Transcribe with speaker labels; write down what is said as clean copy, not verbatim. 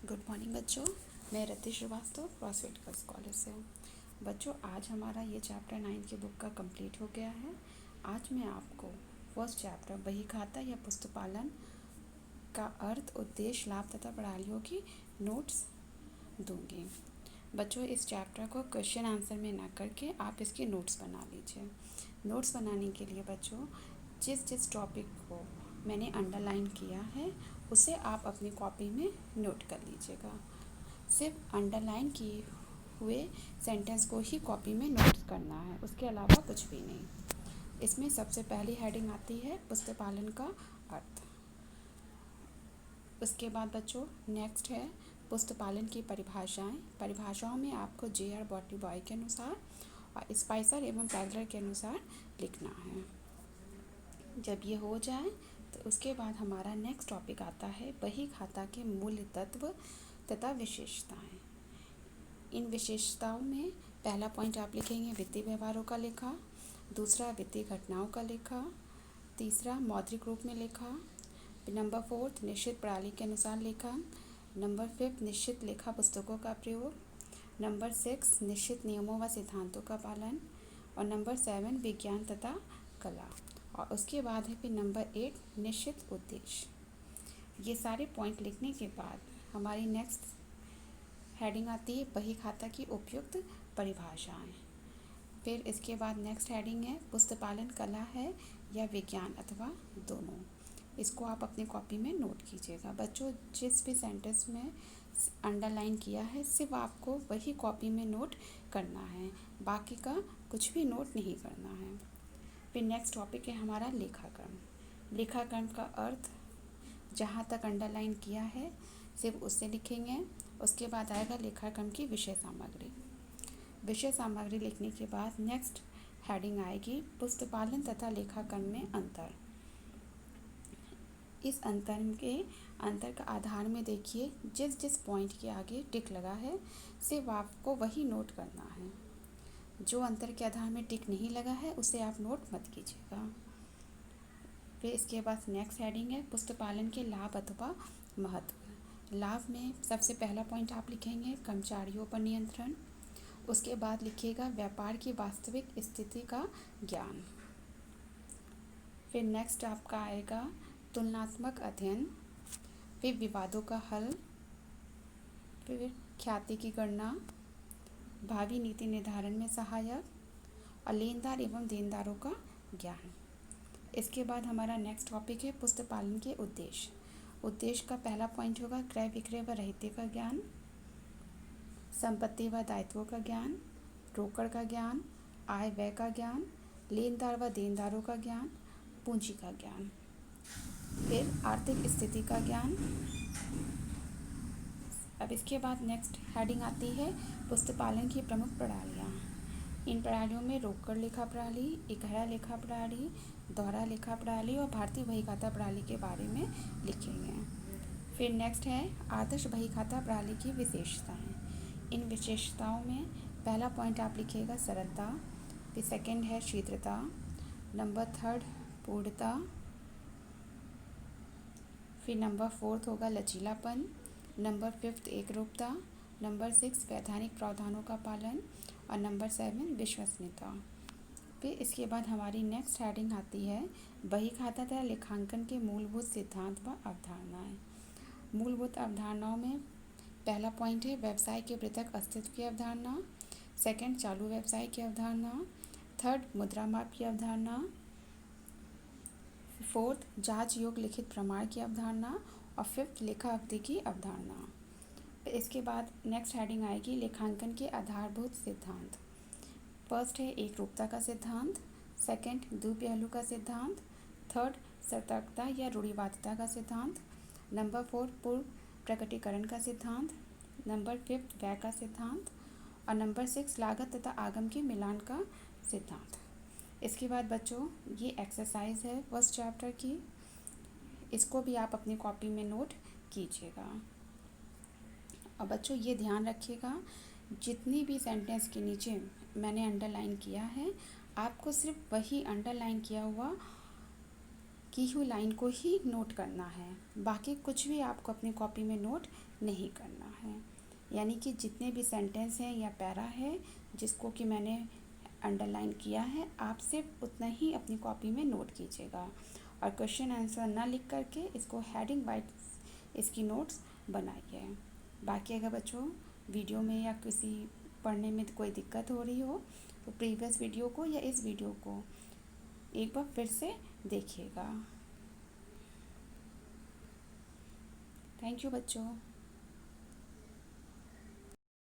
Speaker 1: Good morning बच्चों। मैं रति Srivastava CrossFit girls college से हूँ। बच्चों, आज हमारा ये चैप्टर 9 की बुक का कंप्लीट हो गया है। आज मैं आपको फर्स्ट चैप्टर बही खाता या पुस्तपालन का अर्थ, उद्देश्य, लाभ तथा प्रणालियों की नोट्स दूंगी। बच्चों, इस चैप्टर को क्वेश्चन आंसर में ना करके आप इसके नोट्स बना लीजिए। नोट्स बनाने के लिए बच्चों, जिस टॉपिक को मैंने अंडरलाइन किया है उसे आप अपनी कॉपी में नोट कर लीजिएगा। सिर्फ अंडरलाइन किए हुए सेंटेंस को ही कॉपी में नोट करना है, उसके अलावा कुछ भी नहीं। इसमें सबसे पहली हेडिंग आती है पुस्तपालन का अर्थ। उसके बाद बच्चों नेक्स्ट है पुस्तपालन की परिभाषाएं। परिभाषाओं में आपको जे.आर. बॉटली बॉय के अनुसार और स्पाइसर एवं पैडलर के अनुसार लिखना है। जब ये हो जाए तो उसके बाद हमारा नेक्स्ट टॉपिक आता है बही खाता के मूल्य तत्व तथा विशेषताएं। इन विशेषताओं में पहला पॉइंट आप लिखेंगे वित्तीय व्यवहारों का लेखा, दूसरा वित्तीय घटनाओं का लेखा, तीसरा मौद्रिक रूप में लेखा, नंबर 4 निश्चित प्रणाली के अनुसार लेखा, नंबर 5 निश्चित लेखा पुस्तकों का प्रयोग, नंबर 6 निश्चित नियमों व सिद्धांतों का पालन और नंबर 7 विज्ञान तथा कला। और उसके बाद है फिर नंबर 8 निश्चित उद्देश्य। ये सारे पॉइंट लिखने के बाद हमारी नेक्स्ट हेडिंग आती है बही खाता की उपयुक्त परिभाषाएं। फिर इसके बाद नेक्स्ट हेडिंग है पुस्तपालन कला है या विज्ञान अथवा दोनों। इसको आप अपनी कॉपी में नोट कीजिएगा। बच्चों, जिस भी सेंटेंस में अंडरलाइन किया है सिर्फ आपको वही कॉपी में नोट करना है, बाकी का कुछ भी नोट नहीं करना है। फिर नेक्स्ट टॉपिक है हमारा लेखाकरण। लेखाकरण का अर्थ जहाँ तक अंडरलाइन किया है सिर्फ उससे लिखेंगे। उसके बाद आएगा लेखाकरण की विषय सामग्री। विषय सामग्री लिखने के बाद नेक्स्ट हेडिंग आएगी पुस्तपालन तथा लेखाकरण में अंतर। इस अंतर का आधार में देखिए जिस पॉइंट के आगे टिक लगा है सिर्फ आपको वही नोट करना है। जो अंतर के आधार में टिक नहीं लगा है उसे आप नोट मत कीजिएगा। फिर इसके बाद नेक्स्ट हेडिंग है पुस्तपालन के लाभ अथवा महत्व। लाभ में सबसे पहला पॉइंट आप लिखेंगे कर्मचारियों पर नियंत्रण। उसके बाद लिखिएगा व्यापार की वास्तविक स्थिति का ज्ञान। फिर नेक्स्ट आपका आएगा तुलनात्मक अध्ययन, फिर विवादों का हल, फिर ख्याति की गणना, भावी नीति निर्धारण में सहायक और लेनदार एवं देनदारों का ज्ञान। इसके बाद हमारा नेक्स्ट टॉपिक है पुस्तपालन के उद्देश्य। उद्देश्य का पहला पॉइंट होगा क्रय विक्रय व रहते का ज्ञान, संपत्ति व दायित्वों का ज्ञान, रोकड़ का ज्ञान, आय व्यय का ज्ञान, लेनदार व देनदारों का ज्ञान, पूंजी का ज्ञान, फिर आर्थिक स्थिति का ज्ञान। अब इसके बाद नेक्स्ट हेडिंग आती है पुस्तपालन की प्रमुख प्रणालियाँ। इन प्रणालियों में रोकड़ लेखा प्रणाली, इकहरा लेखा प्रणाली, दोहरा लेखा प्रणाली और भारतीय बहीखाता प्रणाली के बारे में लिखेंगे। फिर नेक्स्ट है आदर्श बहीखाता प्रणाली की विशेषताएं। इन विशेषताओं में पहला पॉइंट आप लिखिएगा सरलता, फिर सेकंड है शीघ्रता, नंबर 3 पूर्णता, फिर नंबर 4 होगा लचीलापन, नंबर 5 एकरूपता, नंबर 6 वैधानिक प्रावधानों का पालन और नंबर 7 विश्वसनीयता। फिर इसके बाद हमारी नेक्स्ट हेडिंग आती है बहीखाता तथा लेखांकन के मूलभूत सिद्धांत व अवधारणाएं। मूलभूत अवधारणाओं में पहला पॉइंट है व्यवसाय के पृथक अस्तित्व की अवधारणा, सेकंड चालू व्यवसाय की अवधारणा, थर्ड मुद्रा माप की अवधारणा, फोर्थ जांच योग्य लिखित प्रमाण की अवधारणा और फिफ्थ लेखा अवधि की अवधारणा। इसके बाद नेक्स्ट हेडिंग आएगी लेखांकन के आधारभूत सिद्धांत। फर्स्ट है एकरूपता का सिद्धांत, सेकंड द्विपहलू का सिद्धांत, थर्ड सतर्कता या रूढ़िवादिता का सिद्धांत, नंबर 4 पूर्व प्रकटीकरण का सिद्धांत, नंबर 5 व्यय का सिद्धांत और नंबर 6 लागत तथा आगम के मिलान का सिद्धांत। इसके बाद बच्चों ये एक्सरसाइज है फर्स्ट चैप्टर की, इसको भी आप अपनी कॉपी में नोट कीजिएगा। और बच्चों ये ध्यान रखिएगा जितनी भी सेंटेंस के नीचे मैंने अंडरलाइन किया है आपको सिर्फ वही अंडरलाइन किया हुआ की हुई लाइन को ही नोट करना है, बाकी कुछ भी आपको अपनी कॉपी में नोट नहीं करना है। यानी कि जितने भी सेंटेंस हैं या पैरा है जिसको कि मैंने अंडरलाइन किया है, आप सिर्फ उतना ही अपनी कॉपी में नोट कीजिएगा और क्वेश्चन आंसर ना लिख करके इसको हेडिंग वाइज इसकी नोट्स बनाइए। बाकी अगर बच्चों वीडियो में या किसी पढ़ने में कोई दिक्कत हो रही हो तो प्रीवियस वीडियो को या इस वीडियो को एक बार फिर से देखिएगा। थैंक यू बच्चों।